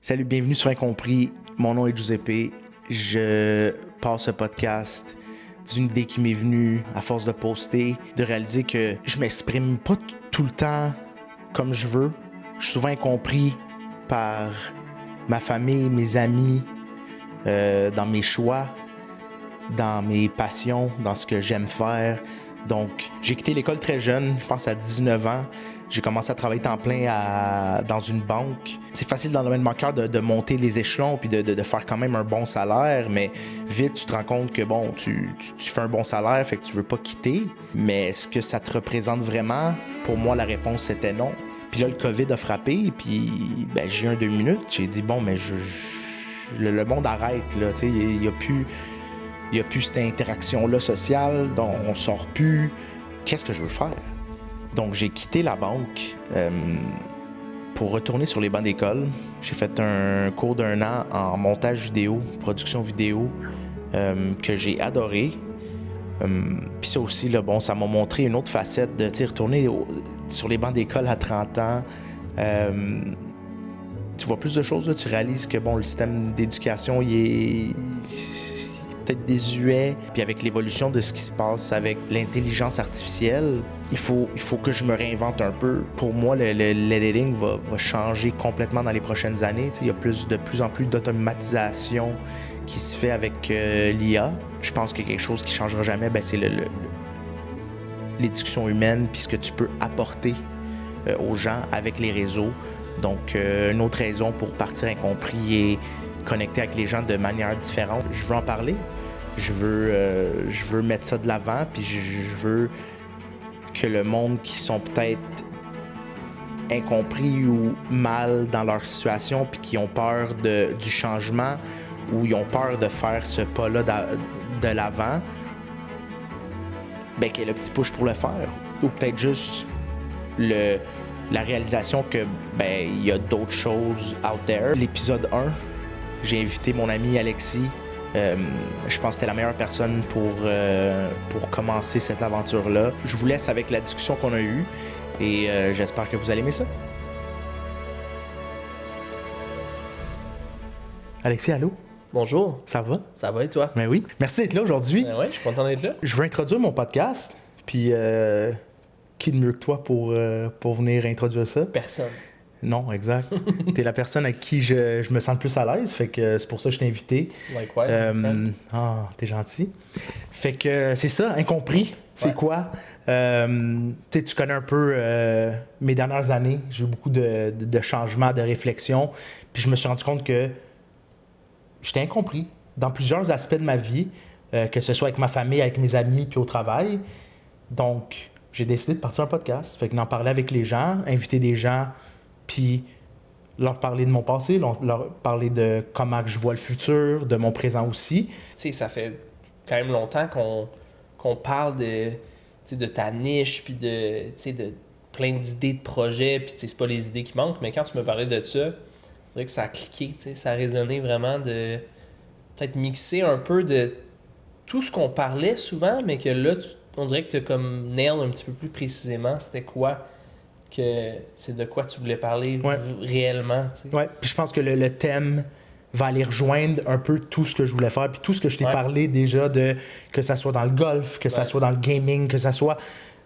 Salut, bienvenue sur Incompris. Mon nom est Giuseppe. Je passe ce podcast d'une idée qui m'est venue à force de poster, de réaliser que je m'exprime pas tout le temps comme je veux. Je suis souvent incompris par ma famille, mes amis, dans mes choix, dans mes passions, dans ce que j'aime faire. Donc, j'ai quitté l'école très jeune, je pense à 19 ans. J'ai commencé à travailler temps plein dans une banque. C'est facile dans le domaine bancaire de monter les échelons puis de faire quand même un bon salaire, mais vite, tu te rends compte que, bon, tu fais un bon salaire, fait que tu veux pas quitter. Mais est-ce que ça te représente vraiment? Pour moi, la réponse, c'était non. Puis là, le COVID a frappé, puis j'ai eu un 2 minutes. J'ai dit, bon, mais le monde arrête, là, tu sais, il y a plus cette interaction-là sociale, dont on sort plus. Qu'est-ce que je veux faire? Donc, j'ai quitté la banque pour retourner sur les bancs d'école. J'ai fait un cours d'1 an en montage vidéo, production vidéo, que j'ai adoré. Puis ça aussi, là, bon, ça m'a montré une autre facette de retourner sur les bancs d'école à 30 ans. Tu vois plus de choses, là, tu réalises que bon, le système d'éducation, il est peut-être désuet. Puis avec l'évolution de ce qui se passe avec l'intelligence artificielle, il faut que je me réinvente un peu. Pour moi, l'editing va changer complètement dans les prochaines années. Il y a de plus en plus d'automatisation qui se fait avec l'IA. Je pense que quelque chose qui ne changera jamais, c'est les discussions humaines puis ce que tu peux apporter aux gens avec les réseaux. Donc, une autre raison pour partir Incompris et connecter avec les gens de manière différente. Je veux en parler. Je veux mettre ça de l'avant, puis je veux que le monde qui sont peut-être incompris ou mal dans leur situation, puis qui ont peur du changement ou ils ont peur de faire ce pas-là de l'avant, qu'il y ait le petit push pour le faire. Ou peut-être juste la réalisation que il y a d'autres choses out there. L'épisode 1, j'ai invité mon ami Alexis. Je pense que c'était la meilleure personne pour commencer cette aventure-là. Je vous laisse avec la discussion qu'on a eue et j'espère que vous allez aimer ça. Alexis, allô? Bonjour. Ça va? Ça va et toi? Ben oui. Merci d'être là aujourd'hui. Ben ouais, je suis content d'être là. Je veux introduire mon podcast, puis qui de mieux que toi pour venir introduire ça? Personne. Non, exact. T'es la personne à qui je me sens le plus à l'aise, fait que c'est pour ça que je t'ai invité. Likewise. T'es gentil. Fait que c'est ça, Incompris, c'est quoi? Tu connais un peu mes dernières années, j'ai eu beaucoup de changements, de réflexions, puis je me suis rendu compte que j'étais incompris dans plusieurs aspects de ma vie, que ce soit avec ma famille, avec mes amis, puis au travail. Donc, j'ai décidé de partir un podcast, fait que d'en parler avec les gens, inviter des gens, puis leur parler de mon passé, leur parler de comment que je vois le futur, de mon présent aussi. Tu sais, ça fait quand même longtemps qu'on parle de ta niche, puis de plein d'idées de projets, puis c'est pas les idées qui manquent, mais quand tu me parlais de ça, c'est vrai que ça a cliqué, ça a résonné vraiment de peut-être mixer un peu de tout ce qu'on parlait souvent, mais que là, on dirait que tu as comme nail un petit peu plus précisément, c'était quoi que c'est de quoi tu voulais parler réellement. T'sais. Ouais, puis je pense que le thème va aller rejoindre un peu tout ce que je voulais faire, puis tout ce que je t'ai parlé déjà, que ça soit dans le golf, que ça soit dans le gaming, que ça soit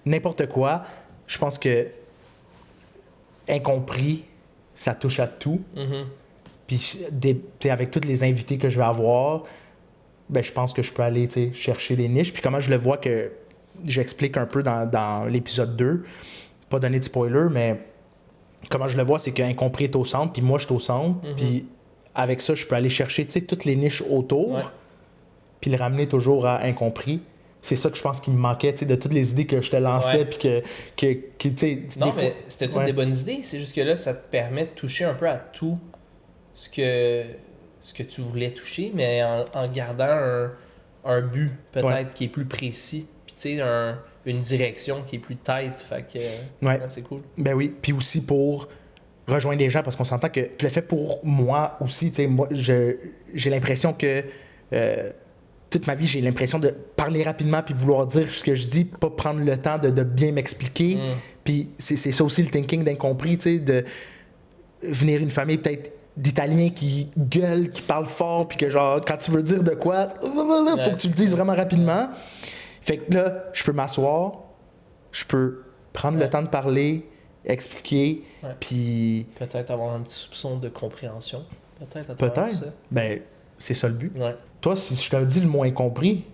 n'importe quoi. Je pense que Incompris, ça touche à tout. Mm-hmm. Puis avec tous les invités que je vais avoir, je pense que je peux aller chercher des niches. Puis comment je le vois que j'explique un peu dans l'épisode 2, pas donner de spoiler, mais comment je le vois, c'est qu'Incompris est au centre, puis moi, je suis au centre, puis avec ça, je peux aller chercher toutes les niches autour, puis le ramener toujours à Incompris. C'est ça que je pense qu'il me manquait, de toutes les idées que je te lançais, puis que non, mais c'était toutes des bonnes idées, c'est juste que là, ça te permet de toucher un peu à tout ce que tu voulais toucher, mais en gardant un but, peut-être, qui est plus précis, puis tu sais, une direction qui est plus tight, fait que c'est cool. Ben oui, puis aussi pour rejoindre les gens, parce qu'on s'entend que je le fais pour moi aussi, tu sais, moi, j'ai l'impression que toute ma vie, j'ai l'impression de parler rapidement puis de vouloir dire ce que je dis, pas prendre le temps de bien m'expliquer, puis c'est ça aussi le thinking d'Incompris, tu sais, de venir une famille peut-être d'Italiens qui gueulent, qui parlent fort, puis que genre, quand tu veux dire de quoi, faut que tu le dises vraiment rapidement. Fait que là, je peux m'asseoir, je peux prendre le temps de parler, expliquer, puis... Peut-être avoir un petit soupçon de compréhension. Peut-être. Ça. Ben, c'est ça le but. Ouais. Toi, si je te dis le mot incompris,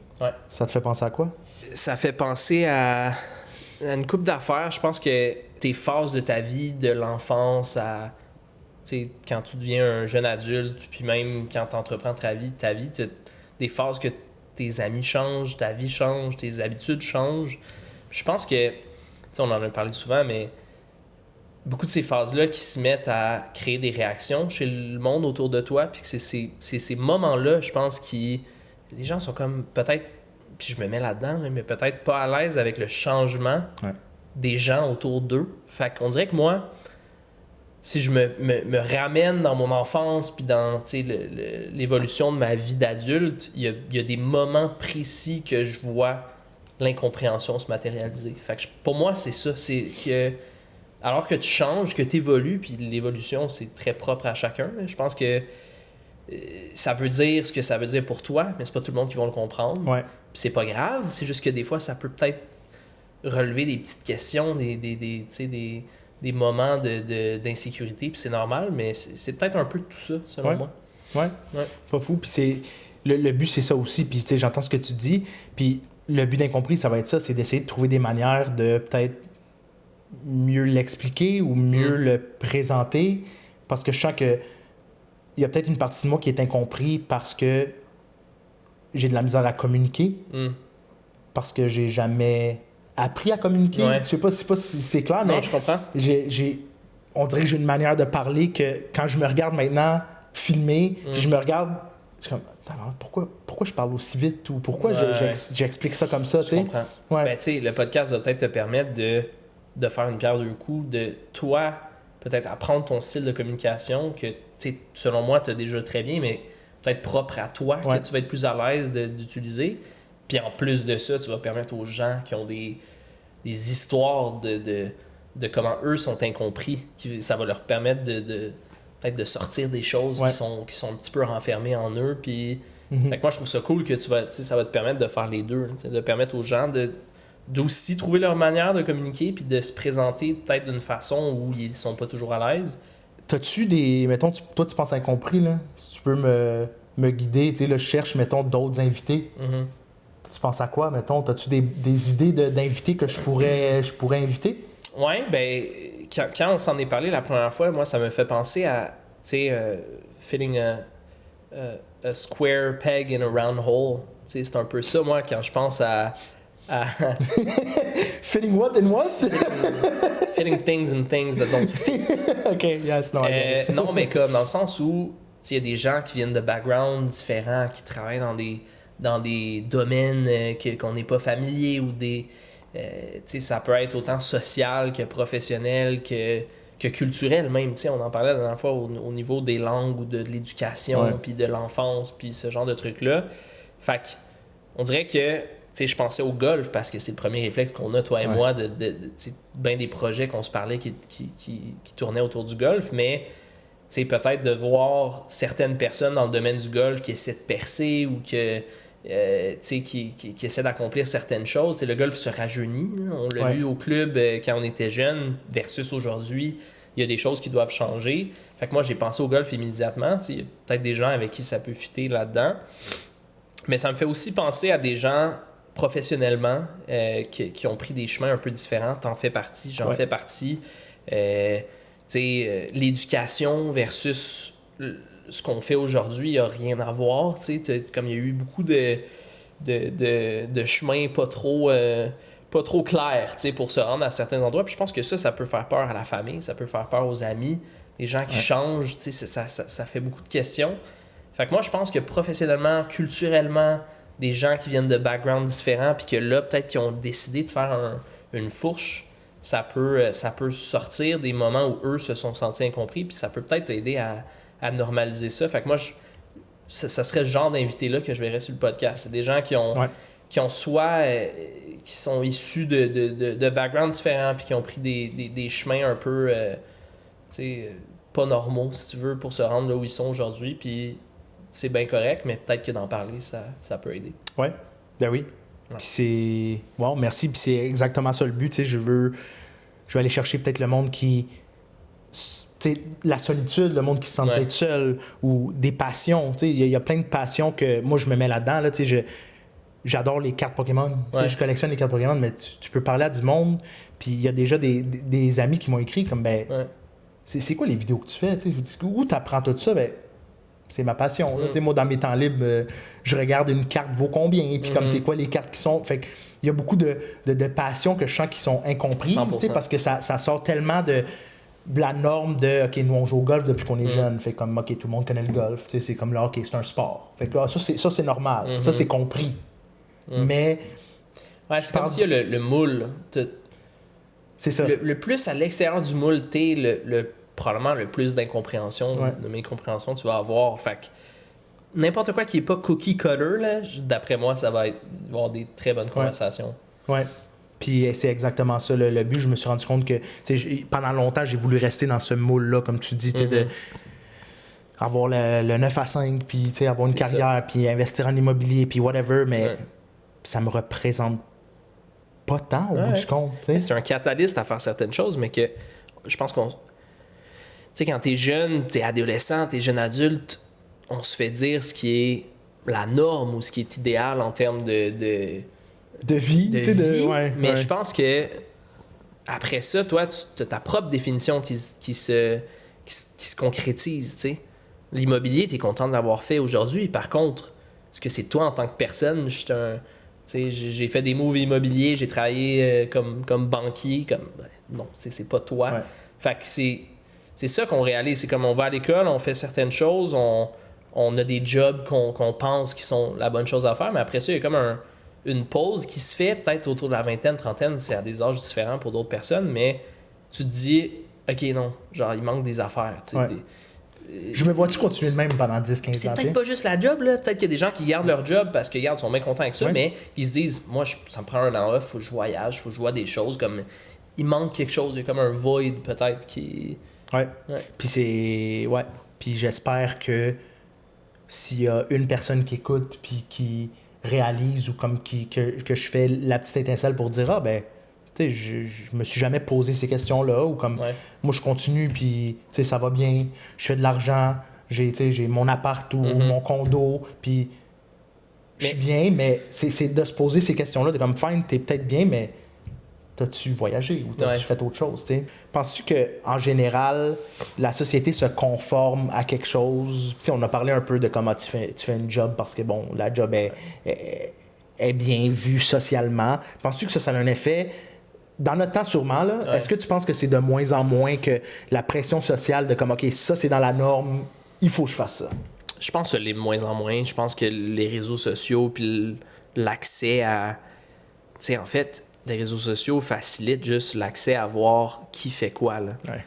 ça te fait penser à quoi? Ça fait penser à une couple d'affaires. Je pense que tes phases de ta vie, de l'enfance à... T'sais, quand tu deviens un jeune adulte, puis même quand tu entreprends ta vie, tu as des phases que tes amis changent, ta vie change, tes habitudes changent. Puis je pense que, on en a parlé souvent, mais beaucoup de ces phases-là qui se mettent à créer des réactions chez le monde autour de toi, puis que c'est ces moments-là, je pense, qui... Les gens sont comme peut-être, puis je me mets là-dedans, mais peut-être pas à l'aise avec le changement des gens autour d'eux. Fait qu'on dirait que moi... Si je me ramène dans mon enfance puis dans l'évolution de ma vie d'adulte, il y a des moments précis que je vois l'incompréhension se matérialiser. Fait que pour moi, c'est ça. C'est que alors que tu changes, que tu évolues, puis l'évolution, c'est très propre à chacun. Je pense que ça veut dire ce que ça veut dire pour toi, mais c'est pas tout le monde qui va le comprendre. Ouais. Puis c'est pas grave. C'est juste que des fois, ça peut peut-être relever des petites questions, des moments d'insécurité, puis c'est normal, mais c'est peut-être un peu de tout ça, selon moi. Ouais, pas fou. Puis c'est le but, c'est ça aussi. Puis j'entends ce que tu dis. Puis le but d'incompris, ça va être ça, c'est d'essayer de trouver des manières de peut-être mieux l'expliquer ou mieux le présenter. Parce que je sens que il y a peut-être une partie de moi qui est incompris parce que j'ai de la misère à communiquer. Parce que j'ai jamais... appris à communiquer. Je sais pas si c'est clair, mais je comprends. On dirait que j'ai une manière de parler que quand je me regarde maintenant filmer, puis je me regarde, je suis comme, pourquoi je parle aussi vite ou pourquoi j'explique ça comme ça, tu sais. Je comprends. Ben, tu sais, le podcast va peut-être te permettre de faire une pierre deux coups, de toi, peut-être apprendre ton style de communication que, tu sais, selon moi, tu as déjà très bien, mais peut-être propre à toi, que tu vas être plus à l'aise d'utiliser. Puis en plus de ça, tu vas permettre aux gens qui ont des histoires de comment eux sont incompris, ça va leur permettre peut-être de sortir des choses qui sont un petit peu renfermées en eux. Puis fait que moi, je trouve ça cool que ça va te permettre de faire les deux, de permettre aux gens d'aussi trouver leur manière de communiquer puis de se présenter peut-être d'une façon où ils sont pas toujours à l'aise. T'as-tu des... Mettons, toi, tu penses incompris, là? Si tu peux me guider, tu sais, là, je cherche, mettons, d'autres invités. Tu penses à quoi, mettons? T'as-tu des idées d'invités que je pourrais inviter? Ouais, ben, quand on s'en est parlé la première fois, moi, ça me fait penser à, tu sais, fitting a square peg in a round hole. Tu sais, c'est un peu ça, moi, quand je pense à... Fitting what in what? Fitting things in things that don't fit. OK, yes, no, non, mais comme dans le sens où, tu sais, il y a des gens qui viennent de backgrounds différents, qui travaillent dans des domaines qu'on n'est pas familier ou des... ça peut être autant social que professionnel que culturel même. On en parlait la dernière fois au niveau des langues ou de l'éducation, puis de l'enfance, puis ce genre de trucs-là. Fait qu'on dirait que je pensais au golf parce que c'est le premier réflexe qu'on a, toi et moi, de bien des projets qu'on se parlait qui tournaient autour du golf, mais peut-être de voir certaines personnes dans le domaine du golf qui essaient de percer ou que... qui essaie d'accomplir certaines choses. Le golf se rajeunit. On l'a vu au club quand on était jeune versus aujourd'hui. Il y a des choses qui doivent changer. Fait que moi, j'ai pensé au golf immédiatement. Il y a peut-être des gens avec qui ça peut fitter là-dedans. Mais ça me fait aussi penser à des gens professionnellement qui ont pris des chemins un peu différents. T'en fais partie, j'en fais partie. L'éducation versus... ce qu'on fait aujourd'hui, il n'y a rien à voir. Comme il y a eu beaucoup de chemins pas trop clairs pour se rendre à certains endroits. Puis je pense que ça peut faire peur à la famille, ça peut faire peur aux amis, les gens qui changent. Ça fait beaucoup de questions. Fait que moi, je pense que professionnellement, culturellement, des gens qui viennent de backgrounds différents, puis que là, peut-être qu'ils ont décidé de faire une fourche, ça peut sortir des moments où eux se sont sentis incompris, puis ça peut peut-être aider à normaliser ça. Fait que moi, ça serait le genre d'invité-là que je verrais sur le podcast. C'est des gens qui ont soit... qui sont issus de backgrounds différents puis qui ont pris des chemins un peu pas normaux, si tu veux, pour se rendre là où ils sont aujourd'hui. Puis c'est bien correct, mais peut-être que d'en parler, ça peut aider. Ouais, ben oui. Ouais. Puis c'est... Wow, merci. Puis c'est exactement ça le but. Tu sais, je veux aller chercher peut-être le monde qui... Tu sais, la solitude, le monde qui se sent peut-être seul, ou des passions. Tu sais, il y a plein de passions que moi, je me mets là-dedans. Là, tu sais, j'adore les cartes Pokémon. Tu sais, je collectionne les cartes Pokémon, mais tu peux parler à du monde. Puis il y a déjà des amis qui m'ont écrit comme, ben, c'est quoi les vidéos que tu fais? Tu sais, où tu apprends tout ça? Ben, c'est ma passion. Là. Tu sais, moi, dans mes temps libres, je regarde une carte vaut combien, puis comme c'est quoi les cartes qui sont. Fait que il y a beaucoup de passions que je sens qui sont incomprises, tu sais, parce que ça sort tellement de la norme de OK, nous on joue au golf depuis qu'on est jeune. Fait comme OK, tout le monde connaît le golf. Tu sais, c'est comme là, OK, c'est un sport. Fait que là, ça c'est normal. Ça, c'est compris. Mais. Ouais, c'est comme s'il y a le moule. C'est ça. Le plus à l'extérieur du moule, t'es probablement le plus d'incompréhension, de mécompréhension tu vas avoir. Fait que n'importe quoi qui n'est pas cookie cutter, là, d'après moi, ça va avoir des très bonnes conversations. Ouais. Puis c'est exactement ça le but. Je me suis rendu compte que pendant longtemps, j'ai voulu rester dans ce moule-là, comme tu dis, de avoir le 9 à 5, puis avoir une carrière, puis investir en immobilier, puis whatever, mais ça me représente pas tant au bout du compte. C'est un catalyste à faire certaines choses, mais que je pense qu'on... Tu sais, quand t'es jeune, t'es adolescent, t'es jeune adulte, on se fait dire ce qui est la norme ou ce qui est idéal en termes de vie. Mais je pense que après ça, toi, tu as ta propre définition qui se concrétise. T'sais. L'immobilier, t'es content de l'avoir fait aujourd'hui. Par contre, est-ce que c'est toi en tant que personne? J'ai fait des moves immobiliers, j'ai travaillé comme banquier. Non, c'est pas toi. Ouais. Fait que c'est ça qu'on réalise. C'est comme on va à l'école, on fait certaines choses, on a des jobs qu'on pense qui sont la bonne chose à faire, mais après ça, il y a comme une pause qui se fait peut-être autour de la vingtaine, trentaine, c'est à des âges différents pour d'autres personnes, mais tu te dis, OK, non, genre, il manque des affaires. Je me vois-tu continuer de même pendant 10-15 ans? C'est peut-être pas juste la job, là. Peut-être qu'il y a des gens qui gardent leur job parce qu'ils sont bien contents avec ça, mais ils se disent, moi, ça me prend un an off, faut que je voyage, faut que je vois des choses, comme il manque quelque chose, il y a comme un void peut-être qui... Ouais. Puis c'est... Ouais. Puis j'espère que s'il y a une personne qui écoute puis qui réalise ou comme que je fais la petite étincelle pour dire ah ben tu sais je me suis jamais posé ces questions-là ou comme moi je continue puis tu sais ça va bien, je fais de l'argent, j'ai mon appart ou mon condo puis je suis bien, mais c'est de se poser ces questions-là de comme fine, t'es peut-être bien mais t'as-tu voyagé ou t'as-tu fait autre chose, tu sais? Penses-tu qu'en général, la société se conforme à quelque chose? Tu sais, on a parlé un peu de comment tu fais une job parce que, bon, la job est bien vue socialement. Penses-tu que ça a un effet? Dans notre temps, sûrement, là, est-ce que tu penses que c'est de moins en moins que la pression sociale de comme, OK, ça, c'est dans la norme, il faut que je fasse ça? Je pense que les moins en moins. Je pense que les réseaux sociaux puis l'accès à... Tu sais, en fait... Les réseaux sociaux facilitent juste l'accès à voir qui fait quoi. Là. Ouais.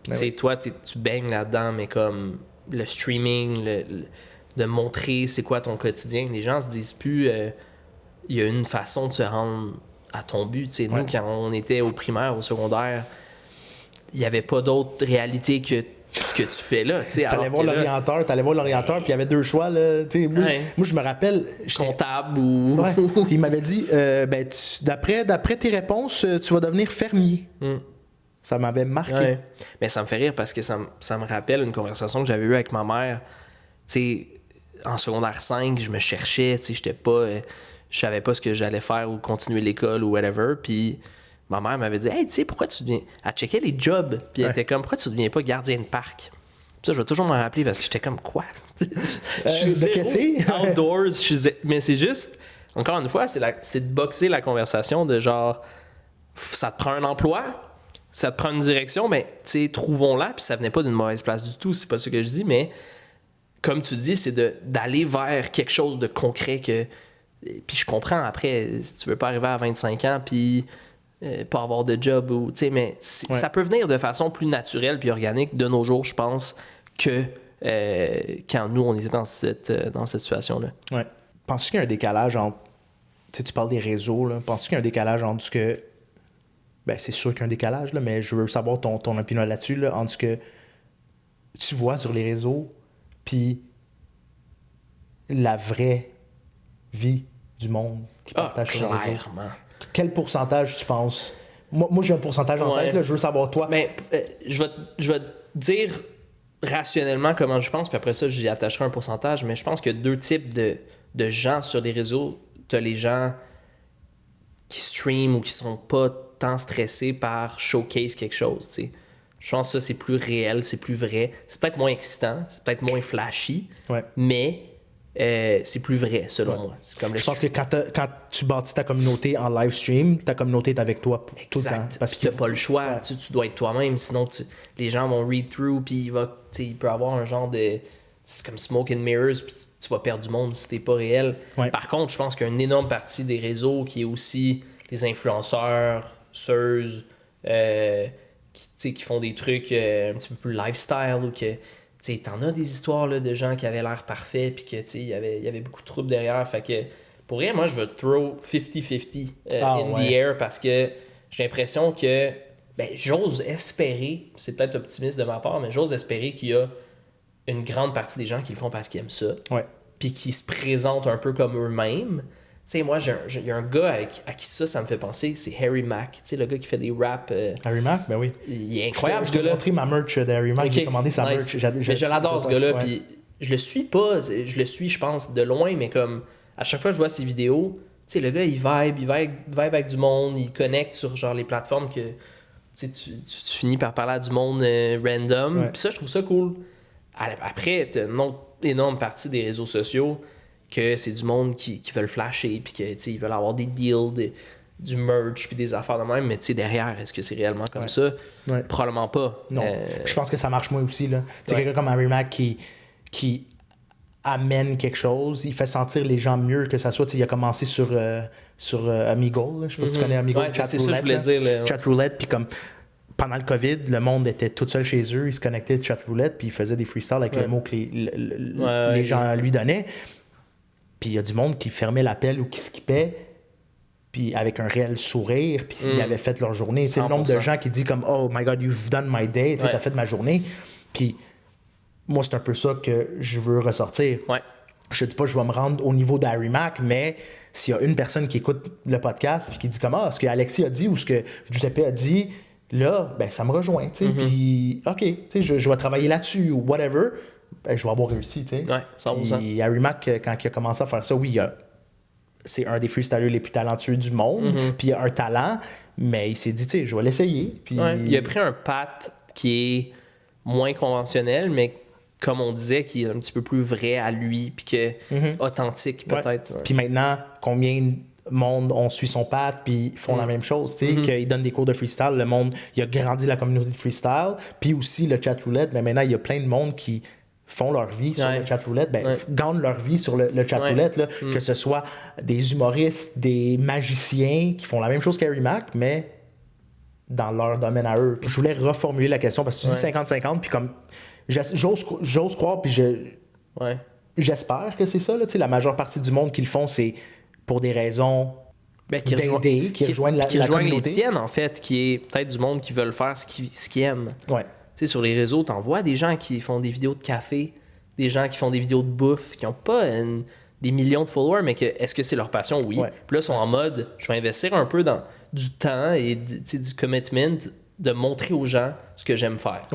Puis, tu sais, toi, tu baignes là-dedans, mais comme le streaming, de montrer c'est quoi ton quotidien, les gens se disent plus il y a une façon de se rendre à ton but. Tu sais, nous, quand on était au primaire, au secondaire, il n'y avait pas d'autre réalité que ce que tu fais là. T'allais voir l'orienteur, puis il y avait deux choix. Là, moi, je me rappelle... Comptable ou... Ouais. Il m'avait dit, d'après tes réponses, tu vas devenir fermier. Ça m'avait marqué. Ouais. Mais ça me fait rire parce que ça me rappelle une conversation que j'avais eue avec ma mère. Tu sais, en secondaire 5, je me cherchais, j'étais pas... je savais pas ce que j'allais faire ou continuer l'école ou whatever, puis... Ma mère m'avait dit « Hey, tu sais, pourquoi tu deviens... » Elle checkait les jobs, puis elle était comme « Pourquoi tu deviens pas gardien de parc? » Puis ça, je vais toujours m'en rappeler parce que j'étais comme « Quoi? » Je suis outdoors, mais c'est juste... Encore une fois, c'est de boxer la conversation de genre... Ça te prend un emploi, ça te prend une direction, mais tu sais, trouvons-la, puis ça venait pas d'une mauvaise place du tout, c'est pas ce que je dis, mais comme tu dis, c'est d'aller vers quelque chose de concret que... Puis je comprends, après, si tu veux pas arriver à 25 ans, puis... pas avoir de job ou tu sais mais ça peut venir de façon plus naturelle puis organique de nos jours je pense que quand nous on était dans cette situation là. Ouais. Penses-tu qu'il y a un décalage entre tu parles des réseaux là, penses-tu qu'il y a un décalage entre ce que c'est sûr qu'il y a un décalage là, mais je veux savoir ton opinion là-dessus là, entre ce que tu vois sur les réseaux, puis la vraie vie du monde qui partage sur les réseaux. Clairement. Quel pourcentage tu penses? Moi j'ai un pourcentage en tête, là, je veux savoir toi. Mais je vais te dire rationnellement comment je pense, puis après ça, j'y attacherai un pourcentage, mais je pense qu'il y a deux types de gens sur les réseaux. Tu as les gens qui streament ou qui sont pas tant stressés par showcase quelque chose, tu sais. Je pense que ça, c'est plus réel, c'est plus vrai. C'est peut-être moins excitant, c'est peut-être moins flashy, mais c'est plus vrai, selon moi. C'est comme je pense que quand tu bâtis ta communauté en live stream, ta communauté est avec toi tout le temps. Parce que tu n'as pas le choix. Tu dois être toi-même, sinon les gens vont read through, puis il peut y avoir un genre de... C'est comme smoke and mirrors, puis tu vas perdre du monde si t'es pas réel. Par contre, je pense qu'il y a une énorme partie des réseaux qui est aussi les influenceurs, qui font des trucs un petit peu plus lifestyle, ou que t'en as des histoires là, de gens qui avaient l'air parfaits, puis que il y avait beaucoup de troubles derrière. Fait que pour rien, moi je veux throw 50-50 the air, parce que j'ai l'impression que j'ose espérer, c'est peut-être optimiste de ma part, mais j'ose espérer qu'il y a une grande partie des gens qui le font parce qu'ils aiment ça, puis qui se présentent un peu comme eux-mêmes. Tu sais, moi, il y a un gars à qui ça me fait penser, c'est Harry Mack. Tu sais, le gars qui fait des raps. Harry Mack, ben oui. Il est incroyable, ce gars-là. Je t'ai montré ma merch de Harry Mack, j'ai commandé sa merch. Mais je l'adore, ce gars-là, puis je le suis pas, je pense, de loin, mais comme, à chaque fois que je vois ses vidéos, tu sais, le gars, il vibe avec du monde, il connecte sur, genre, les plateformes que, tu finis par parler à du monde random, puis ça, je trouve ça cool. Après, t'as une autre énorme partie des réseaux sociaux que c'est du monde qui veulent flasher, puis que ils veulent avoir des deals, du merch, puis des affaires de même, mais derrière, est-ce que c'est réellement comme ça? Probablement pas. Non. Je pense que ça marche moins aussi. Quelqu'un comme Harry Mack qui amène quelque chose, il fait sentir les gens mieux que ça soit. Il a commencé sur Omegle, je sais pas si tu connais Omegle, Chat Roulette. Chat Roulette, puis comme pendant le COVID, le monde était tout seul chez eux, ils se connectaient de Chat Roulette, puis ils faisaient des freestyles avec les mots que les gens lui donnaient. Puis il y a du monde qui fermait l'appel ou qui skippait, puis avec un réel sourire, puis ils avaient fait leur journée. C'est le nombre de gens qui disent comme « Oh my God, you've done my day », t'as fait ma journée. Puis moi, c'est un peu ça que je veux ressortir. Je dis pas que je vais me rendre au niveau d'Harry Mack, mais s'il y a une personne qui écoute le podcast puis qui dit comme « Ah, ce que Alexis a dit ou ce que Giuseppe a dit », là, ben ça me rejoint, tu sais. Puis OK, tu sais, je vais travailler là-dessus ou whatever. Ben, je vais avoir réussi, tu sais. Ouais, 100%. Puis Harry Mack, quand il a commencé à faire ça, oui, c'est un des freestylers les plus talentueux du monde, puis il a un talent, mais il s'est dit, tu sais, je vais l'essayer. Puis... il a pris un path qui est moins conventionnel, mais comme on disait, qui est un petit peu plus vrai à lui, puis que authentique peut-être. Puis maintenant, combien de monde on suit son path, puis font la même chose, tu sais, qu'il donne des cours de freestyle, le monde, il a grandi la communauté de freestyle, puis aussi le chat roulette, mais maintenant, il y a plein de monde qui font leur vie sur le chat roulette, gagnent leur vie sur le chat roulette, là, que ce soit des humoristes, des magiciens qui font la même chose qu'Harry Mack, mais dans leur domaine à eux. Je voulais reformuler la question parce que tu dis 50-50, puis comme j'ose croire, puis j'espère que c'est ça, là, la majeure partie du monde qui le font, c'est pour des raisons d'aider, qui rejoignent la communauté. Les tiennes, en fait, qui est peut-être du monde qui veulent faire ce qu'ils aiment. Tu sais, sur les réseaux, t'en vois des gens qui font des vidéos de café, des gens qui font des vidéos de bouffe, qui n'ont pas des millions de followers, mais est-ce que c'est leur passion? Oui. Puis là, ils sont en mode, je vais investir un peu dans du temps et du commitment de montrer aux gens ce que j'aime faire.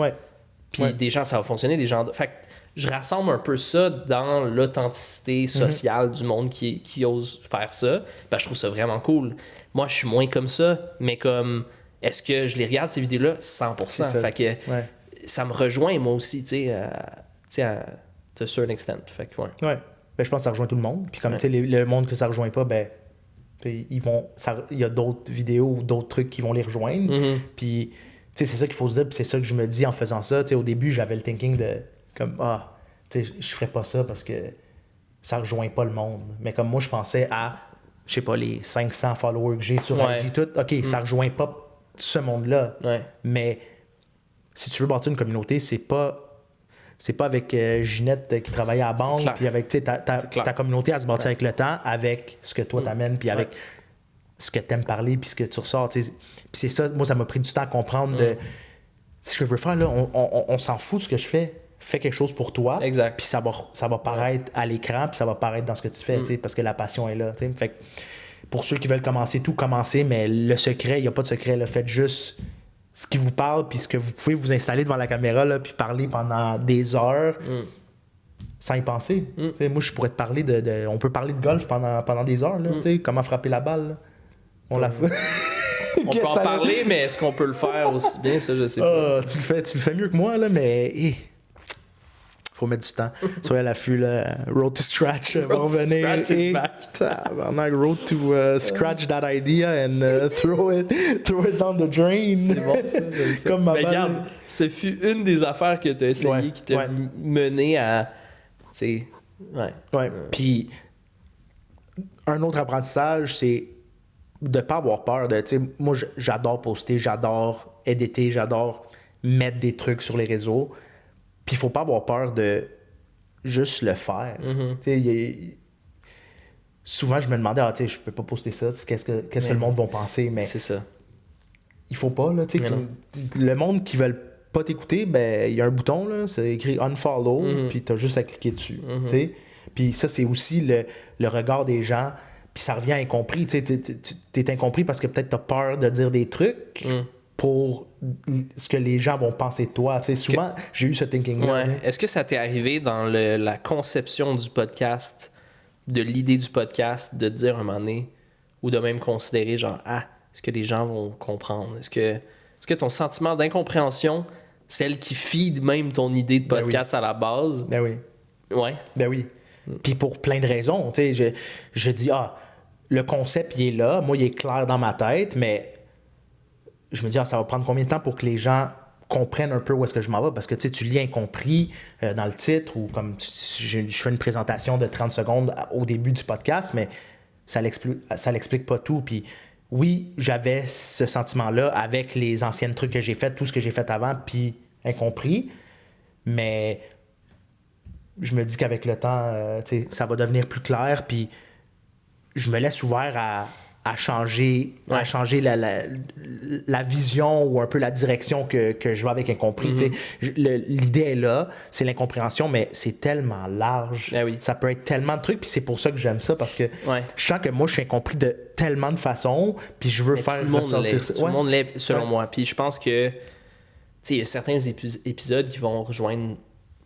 Puis des gens, ça va fonctionner, des gens... Fait que je rassemble un peu ça dans l'authenticité sociale du monde qui ose faire ça. Ben, je trouve ça vraiment cool. Moi, je suis moins comme ça, mais comme... Est-ce que je les regarde, ces vidéos-là? 100%. Fait que ça me rejoint, moi aussi, tu sais, à un certain extent. Fait que, Ben, je pense que ça rejoint tout le monde. Puis comme, tu sais, le monde que ça rejoint pas, ben, il y a d'autres vidéos ou d'autres trucs qui vont les rejoindre. Puis, tu sais, c'est ça qu'il faut se dire. Puis c'est ça que je me dis en faisant ça. Tu sais, au début, j'avais le thinking de, comme, tu sais, je ferais pas ça parce que ça rejoint pas le monde. Mais comme moi, je pensais à, je sais pas, les 500 followers que j'ai sur IG, tout. OK, ça rejoint pas ce monde-là. Mais si tu veux bâtir une communauté, c'est pas avec Ginette qui travaillait à la banque, puis avec ta communauté à se bâtir avec le temps, avec ce que toi t'amènes, puis avec ce que t'aimes parler, puis ce que tu ressors. Puis c'est ça, moi, ça m'a pris du temps à comprendre de ce que je veux faire, là, on s'en fout de ce que je fais. fais quelque chose pour toi. Exact. Puis ça va paraître à l'écran, puis ça va paraître dans ce que tu fais, tu sais, parce que la passion est là. Tu sais. Fait que pour ceux qui veulent commencer, mais le secret, il n'y a pas de secret. Là. Faites juste ce qui vous parle, puis ce que vous pouvez vous installer devant la caméra, là, puis parler pendant des heures sans y penser. Tu sais, moi, je pourrais te parler on peut parler de golf pendant des heures. Là, tu sais, comment frapper la balle. Là. On la fait. On peut en parler, mais est-ce qu'on peut le faire aussi bien? Ça, je sais pas. Tu le fais mieux que moi, là, mais faut mettre du temps. Soyez à l'affût, là. Road to Scratch va revenir. Road to scratch that idea and throw it down the drain. C'est bon, ça, j'aime ça. Comme ma mais balle. regarde, ce fut une des affaires que tu as essayé qui t'a mené à... Tu sais, ouais. Puis, un autre apprentissage, c'est de pas avoir peur de... Tu sais, moi, j'adore poster, j'adore éditer, j'adore mettre des trucs sur les réseaux. Puis il faut pas avoir peur de juste le faire. Tu sais, souvent, je me demandais, tu sais, je peux pas poster ça, qu'est-ce que le monde va penser, mais... C'est ça. Il faut pas, là, tu sais, le monde qui veut pas t'écouter, ben, il y a un bouton, là, c'est écrit « unfollow », puis t'as juste à cliquer dessus, tu sais. Puis ça, c'est aussi le regard des gens, puis ça revient à incompris, tu sais, t'es incompris parce que peut-être t'as peur de dire des trucs pour ce que les gens vont penser de toi. Tu sais, souvent, j'ai eu ce thinking-là. Ouais. Est-ce que ça t'est arrivé dans la conception du podcast, de l'idée du podcast, de dire un moment donné, ou de même considérer genre, est-ce que les gens vont comprendre? Est-ce que ton sentiment d'incompréhension, celle qui feed même ton idée de podcast à la base? Ben oui. Ouais. Ben oui. Puis pour plein de raisons. Tu sais, je dis, le concept, il est là. Moi, il est clair dans ma tête, mais je me dis, ça va prendre combien de temps pour que les gens comprennent un peu où est-ce que je m'en vais? Parce que tu lis incompris dans le titre, ou comme je fais une présentation de 30 secondes au début du podcast, mais ça l'explique pas tout. Puis oui, j'avais ce sentiment-là avec les anciennes trucs que j'ai fait, tout ce que j'ai fait avant, puis incompris. Mais je me dis qu'avec le temps, ça va devenir plus clair, puis je me laisse ouvert à changer la vision ou un peu la direction que je vais avec incompris. L'idée est là, c'est l'incompréhension, mais c'est tellement large. Ah oui. Ça peut être tellement de trucs, puis c'est pour ça que j'aime ça, parce que je sens que moi, je suis incompris de tellement de façons, puis je veux faire ressortir ça. Tout le monde l'est, selon moi. Puis je pense que il y a certains épisodes qui vont rejoindre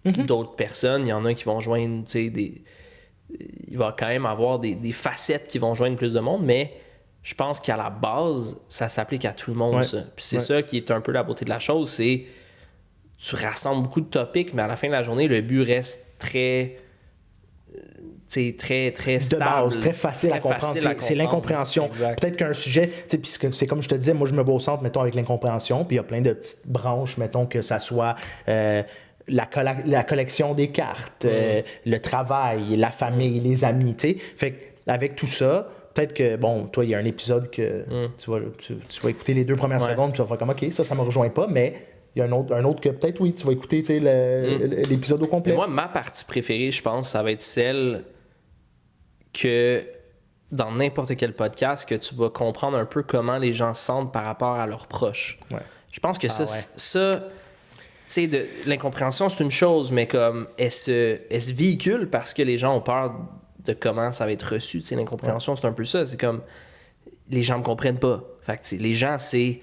d'autres personnes. Il y en a qui vont rejoindre il va quand même avoir des facettes qui vont joindre plus de monde, mais je pense qu'à la base, ça s'applique à tout le monde, ça. Puis c'est ça qui est un peu la beauté de la chose, c'est tu rassembles beaucoup de topics, mais à la fin de la journée, le but reste très stable. De base, très facile à comprendre. C'est l'incompréhension. Peut-être qu'un sujet, puisque c'est comme je te disais, moi je me vois au centre, mettons, avec l'incompréhension, puis il y a plein de petites branches, mettons, que ça soit la collection des cartes, le travail, la famille, les amis, tu sais. Fait qu'avec tout ça, peut-être que, bon, toi, il y a un épisode que tu vas écouter les 2 premières secondes, puis tu vas faire comme, OK, ça me rejoint pas, mais il y a un autre que peut-être, oui, tu vas écouter l'épisode au complet. Mais moi, ma partie préférée, je pense, ça va être celle que dans n'importe quel podcast, que tu vas comprendre un peu comment les gens se sentent par rapport à leurs proches. Ouais. Je pense que ça, tu sais, l'incompréhension, c'est une chose, mais comme elle se véhicule parce que les gens ont peur de comment ça va être reçu. Tu sais, l'incompréhension, c'est un peu ça. C'est comme, les gens me comprennent pas. Fait que, les gens, c'est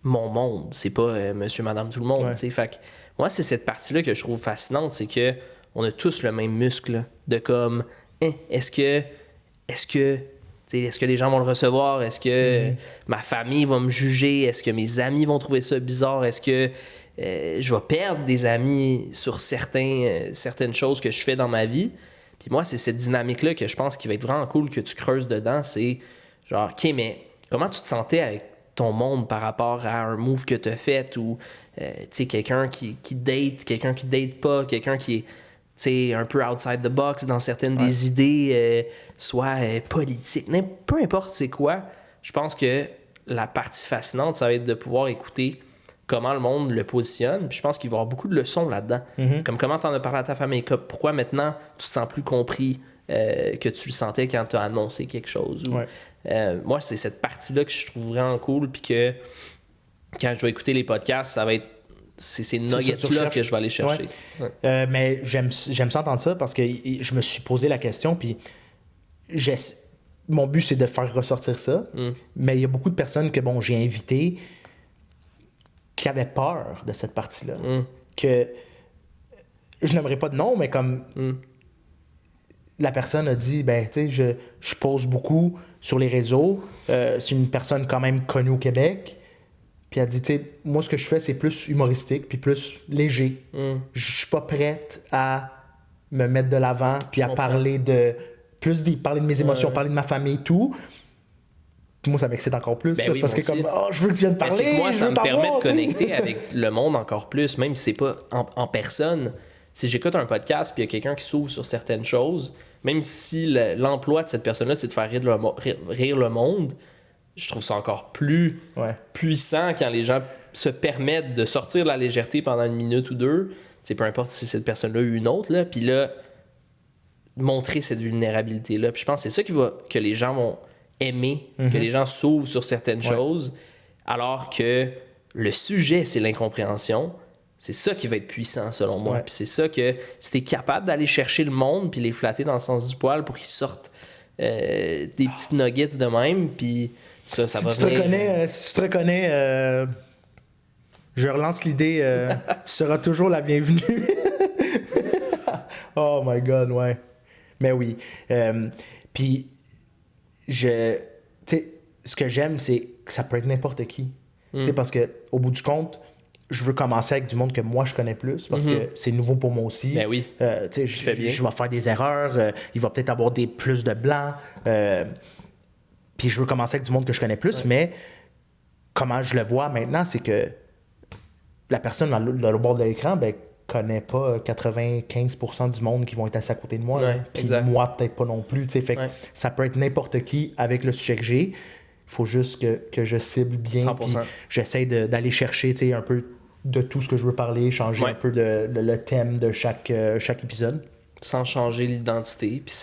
mon monde. C'est pas monsieur, madame, tout le monde. Tu sais. Fait que, moi, c'est cette partie-là que je trouve fascinante. C'est que on a tous le même muscle de comme, est-ce que les gens vont le recevoir? Est-ce que ma famille va me juger? Est-ce que mes amis vont trouver ça bizarre? Est-ce que je vais perdre des amis sur certaines choses que je fais dans ma vie? Puis moi, c'est cette dynamique-là que je pense qu'il va être vraiment cool que tu creuses dedans. C'est genre, OK, mais comment tu te sentais avec ton monde par rapport à un move que tu as fait, ou tu sais, quelqu'un qui date, quelqu'un qui date pas, quelqu'un qui est un peu outside the box dans certaines des idées, soit politiques, peu importe c'est quoi. Je pense que la partie fascinante, ça va être de pouvoir écouter comment le monde le positionne. Puis je pense qu'il va y avoir beaucoup de leçons là-dedans. Comme comment tu en as parlé à ta famille, pourquoi maintenant tu te sens plus compris que tu le sentais quand tu as annoncé quelque chose. Moi, c'est cette partie-là que je trouve vraiment cool, puis que quand je vais écouter les podcasts, ça va être c'est ces ça que tu nuggets-là recherches. que je vais aller chercher. Ouais. Ouais. Mais j'aime ça entendre ça parce que je me suis posé la question, puis mon but, c'est de faire ressortir ça. Mais il y a beaucoup de personnes que j'ai invitées qui avaient peur de cette partie-là. Que je n'aimerais pas de nom, mais comme la personne a dit, tu sais, je pose beaucoup sur les réseaux. C'est une personne quand même connue au Québec. Puis elle dit, tu sais, moi, ce que je fais, c'est plus humoristique, puis plus léger. Je suis pas prête à me mettre de l'avant, puis à parler de mes émotions, parler de ma famille et tout. Puis moi, ça m'excite encore plus. Ben oui, parce que moi aussi. comme, je veux que tu viennes parler. C'est que moi, ça me permet de t'sais. connecter avec le monde encore plus, même si c'est pas en personne. Si j'écoute un podcast puis il y a quelqu'un qui s'ouvre sur certaines choses, même si l'emploi de cette personne-là, c'est de faire rire le monde, je trouve ça encore plus puissant quand les gens se permettent de sortir de la légèreté pendant une minute ou deux. T'sais, peu importe si cette personne-là ou une autre, là, puis là, montrer cette vulnérabilité-là. Puis je pense que c'est ça que les gens vont aimer, que les gens s'ouvrent sur certaines choses, alors que le sujet, c'est l'incompréhension. C'est ça qui va être puissant, selon moi. Puis c'est ça que si t'es capable d'aller chercher le monde puis les flatter dans le sens du poil pour qu'ils sortent des petites nuggets de même, puis ça si va tu venir... si tu te reconnais, je relance l'idée, tu seras toujours la bienvenue. Oh my God, ouais. Mais oui. Puis, tu sais, ce que j'aime, c'est que ça peut être n'importe qui. Tu sais, parce que au bout du compte, je veux commencer avec du monde que moi je connais plus parce que c'est nouveau pour moi aussi. Ben oui. Tu sais, je vais faire des erreurs. Il va peut-être avoir plus de blanc. Puis je veux commencer avec du monde que je connais plus, mais comment je le vois maintenant, c'est que la personne dans le bord de l'écran, connaît pas 95% du monde qui vont être assis à côté de moi. Puis moi, peut-être pas non plus. Fait que ça peut être n'importe qui avec le sujet que j'ai. Il faut juste que je cible bien. Puis j'essaie d'aller chercher un peu de tout ce que je veux parler, changer un peu le thème de chaque épisode. Sans changer l'identité. Puis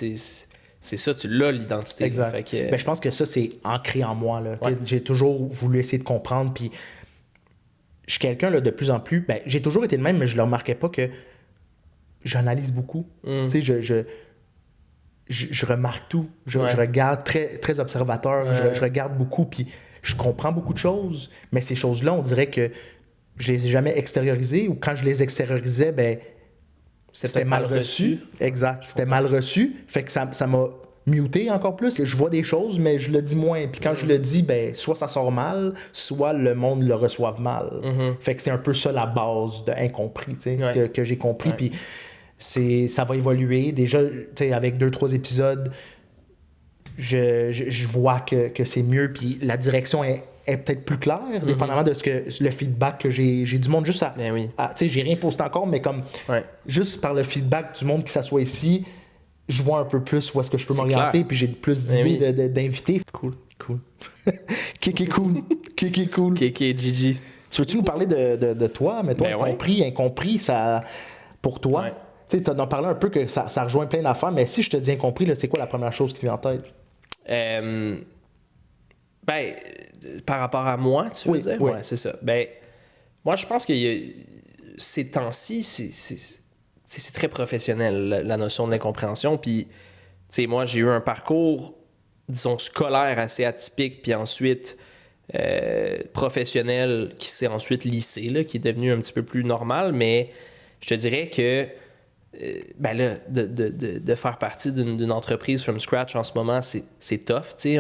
c'est ça, tu l'as, l'identité. Exact. Fait que... je pense que ça, c'est ancré en moi. Là. J'ai toujours voulu essayer de comprendre. Puis je suis quelqu'un là, de plus en plus... j'ai toujours été le même, mais je ne le remarquais pas que j'analyse beaucoup. Tu sais, je remarque tout. Je regarde très, très observateur. Je regarde beaucoup, puis je comprends beaucoup de choses. Mais ces choses-là, on dirait que je les ai jamais extériorisées. Ou quand je les extériorisais, c'était mal reçu. Exact. C'était mal reçu. Fait que ça m'a muté encore plus. Je vois des choses, mais je le dis moins. Puis quand je le dis, soit ça sort mal, soit le monde le reçoive mal. Fait que c'est un peu ça la base de incompris, que j'ai compris. Puis ça va évoluer. Déjà, avec 2-3 épisodes, je vois que c'est mieux. Puis la direction est peut-être plus claire, dépendamment de le feedback que j'ai du monde. Juste j'ai rien posté encore, mais comme juste par le feedback du monde qui s'assoit ici, je vois un peu plus où est-ce que je peux m'orienter, puis j'ai plus d'idées d'invités. Cool. Kiki cool. Kiki Gigi. Tu veux-tu nous parler de toi, mettons, incompris, ça, pour toi? Tu sais, tu en parlé un peu que ça rejoint plein d'affaires, mais si je te dis incompris, là, c'est quoi la première chose qui te vient en tête? Par rapport à moi, tu veux dire? Oui. Ouais, c'est ça. Moi, je pense que ces temps-ci, c'est très professionnel, la notion de l'incompréhension. Puis, tu sais, moi, j'ai eu un parcours, disons, scolaire assez atypique, puis ensuite professionnel, qui s'est ensuite lissé, là, qui est devenu un petit peu plus normal. Mais je te dirais que de faire partie d'une entreprise from scratch en ce moment, c'est tough. Tu sais,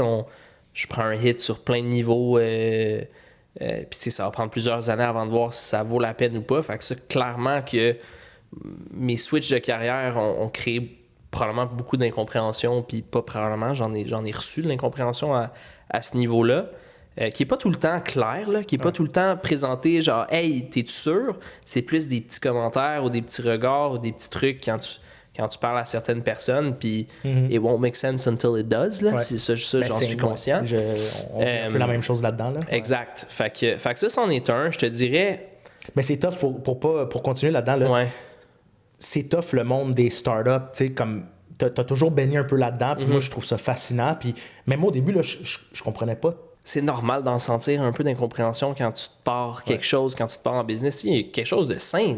je prends un hit sur plein de niveaux. Puis ça va prendre plusieurs années avant de voir si ça vaut la peine ou pas. Fait que ça, clairement que mes switches de carrière ont créé probablement beaucoup d'incompréhension, puis pas probablement, j'en ai reçu de l'incompréhension à ce niveau-là, qui est pas tout le temps clair, là, qui est pas tout le temps présenté genre « Hey, t'es-tu sûr? » C'est plus des petits commentaires ou des petits regards ou des petits trucs quand tu parles à certaines personnes, puis it won't make sense until it does. Là. C'est ça, j'en suis conscient. On fait un peu la même chose là-dedans. Là. Exact. Fait que ça, c'en est un. Je te dirais... Mais c'est tough pour continuer là-dedans. Là. C'est tough le monde des startups. Tu sais, comme t'as toujours baigné un peu là-dedans, puis moi, je trouve ça fascinant. Puis même moi, au début, là, je comprenais pas c'est normal d'en sentir un peu d'incompréhension quand tu te pars quelque chose, quand tu te pars en business. Il y a quelque chose de sain,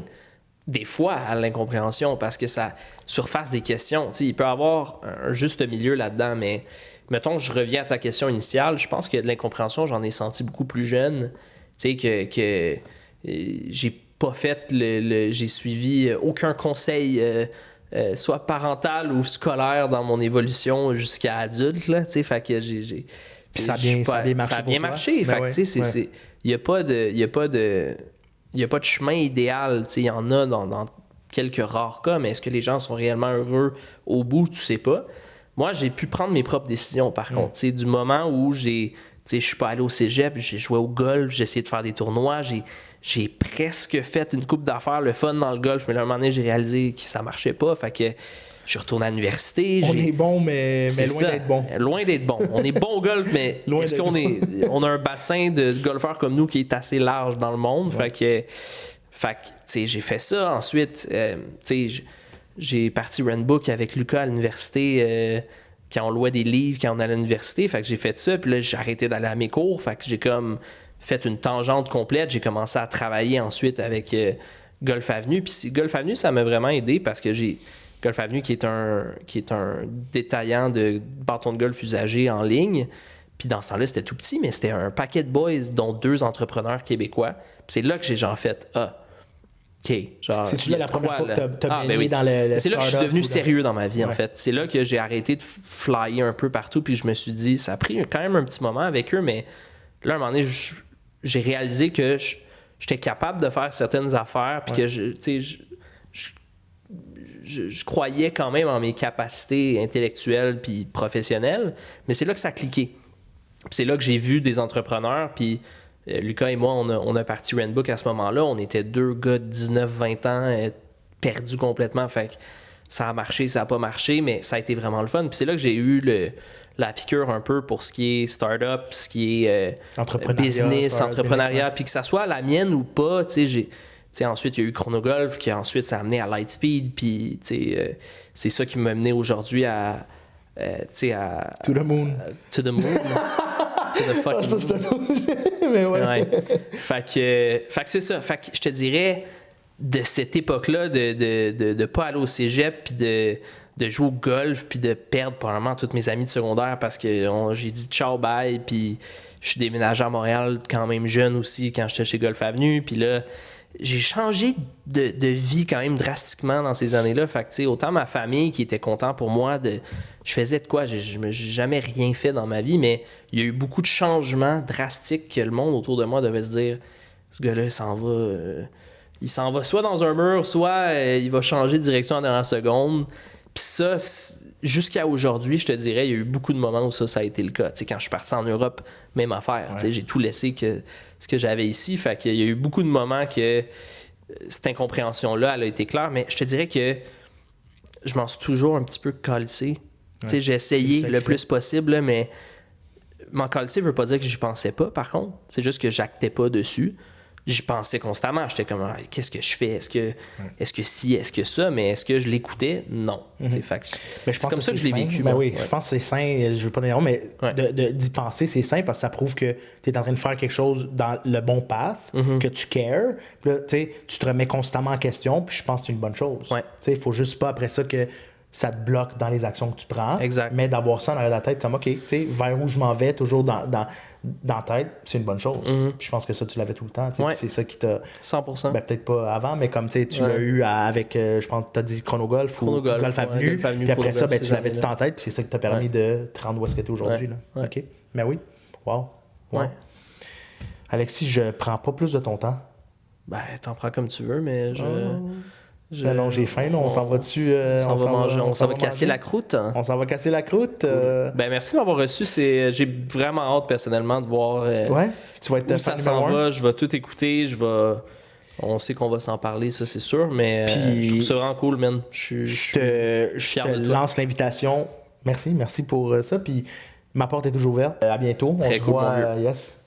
des fois, à l'incompréhension, parce que ça surface des questions. Il peut y avoir un juste milieu là-dedans, mais mettons, je reviens à ta question initiale, je pense que de l'incompréhension, j'en ai senti beaucoup plus jeune. Tu sais, que j'ai pas fait j'ai suivi aucun conseil, soit parental ou scolaire dans mon évolution jusqu'à adulte, là, tu sais, fait que puis ça a bien marché. Fait que, tu sais, il n'y a pas de chemin idéal. Tu sais, il y en a dans quelques rares cas, mais est-ce que les gens sont réellement heureux au bout? Tu sais pas. Moi, j'ai pu prendre mes propres décisions, par contre. Tu sais, du moment où je suis pas allé au cégep, j'ai joué au golf, j'ai essayé de faire des tournois, j'ai presque fait une coupe d'affaires, le fun dans le golf, mais là, à un moment donné, j'ai réalisé que ça marchait pas. Fait que je suis retourné à l'université. On est bon, mais loin d'être bon. Loin d'être bon. On est bon au golf, mais est-ce qu'on a un bassin de golfeurs comme nous qui est assez large dans le monde? Ouais. Fait que tu sais, j'ai fait ça. Ensuite, tu sais, j'ai parti Runbook avec Lucas à l'université quand on louait des livres, quand on allait à l'université. Fait que j'ai fait ça. Puis là, j'ai arrêté d'aller à mes cours. Fait que j'ai comme fait une tangente complète. J'ai commencé à travailler ensuite avec Golf Avenue. Puis Golf Avenue, ça m'a vraiment aidé parce que Golf Avenue, qui est un détaillant de bâtons de golf usagés en ligne. Puis dans ce temps-là, c'était tout petit, mais c'était un paquet de boys, dont 2 entrepreneurs québécois. Puis c'est là que j'ai fait OK. C'est-tu là la première fois que tu as baigné dans le c'est là que je suis devenu sérieux dans ma vie, en fait. C'est là que j'ai arrêté de flyer un peu partout, puis je me suis dit, ça a pris quand même un petit moment avec eux, mais là, à un moment donné, j'ai réalisé que j'étais capable de faire certaines affaires, puis que je croyais quand même en mes capacités intellectuelles puis professionnelles, mais c'est là que ça a cliqué. Puis c'est là que j'ai vu des entrepreneurs, puis Lucas et moi, on a parti Runbook à ce moment-là. On était 2 gars de 19-20 ans perdus complètement. Fait que ça a marché, ça n'a pas marché, mais ça a été vraiment le fun. Puis c'est là que j'ai eu la piqûre un peu pour ce qui est start-up, ce qui est business, entrepreneuriat, puis que ça soit la mienne ou pas. Ensuite, il y a eu Chronogolf, qui ensuite ça a amené à Lightspeed, puis c'est ça qui m'a mené aujourd'hui à To the moon. To the moon. To the fucking moon. Mais ouais. Fait que c'est ça. Fait que je te dirais, de cette époque-là, de pas aller au cégep, puis de jouer au golf, puis de perdre probablement tous mes amis de secondaire parce que j'ai dit ciao, bye, puis je suis déménagé à Montréal quand même jeune aussi, quand j'étais chez Golf Avenue, puis là, j'ai changé de vie quand même drastiquement dans ces années-là. Fait que, tu sais, autant ma famille qui était content pour moi je faisais de quoi? J'ai jamais rien fait dans ma vie, mais il y a eu beaucoup de changements drastiques que le monde autour de moi devait se dire, ce gars-là, il s'en va soit dans un mur, soit il va changer de direction en dernière seconde. Puis ça, jusqu'à aujourd'hui, je te dirais, il y a eu beaucoup de moments où ça a été le cas. Tu sais, quand je suis parti en Europe, même affaire. Tu sais, j'ai tout laissé ce que j'avais ici. Fait qu'il y a eu beaucoup de moments que cette incompréhension-là, elle a été claire. Mais je te dirais que je m'en suis toujours un petit peu calissé. Tu sais, j'ai essayé le plus possible, là, mais m'en calisser veut pas dire que j'y pensais pas, par contre. C'est juste que j'actais pas dessus. J'y pensais constamment. J'étais comme, qu'est-ce que je fais? Est-ce que si, est-ce que ça? Mais est-ce que je l'écoutais? Non. Fait que mais je pense comme ça que je l'ai vécu. Ben oui, je pense que c'est sain. Je veux pas dire, mais d'y penser, c'est sain parce que ça prouve que tu es en train de faire quelque chose dans le bon path, que tu cares. Puis là, tu te remets constamment en question, puis je pense que c'est une bonne chose. Il faut juste pas après ça que ça te bloque dans les actions que tu prends. Exact. Mais d'avoir ça dans la tête comme, OK, vers où je m'en vais, toujours dans la tête, c'est une bonne chose. Puis je pense que ça, tu l'avais tout le temps. C'est ça qui t'a... 100%. Ben, peut-être pas avant, mais comme tu l'as eu avec, je pense que tu as dit Chronogolf ou Golf Avenue. Puis après ça, ben, tu l'avais tout en tête, puis c'est ça qui t'a permis de te rendre où est-ce que tu es aujourd'hui. Là. OK. Mais oui. Wow. Alexis, je prends pas plus de ton temps. Ben, t'en prends comme tu veux, mais non, j'ai faim. On s'en va dessus. On s'en va casser la croûte. On s'en va casser la croûte. Ben, merci de m'avoir reçu. J'ai vraiment hâte, personnellement, de voir tu vas être où ça s'en va. Je vais tout écouter. On sait qu'on va s'en parler, ça, c'est sûr. Mais je trouve ça vraiment cool, man. Je te lance l'invitation. Merci pour ça. Puis ma porte est toujours ouverte. À bientôt. Très cool, voit. Yes.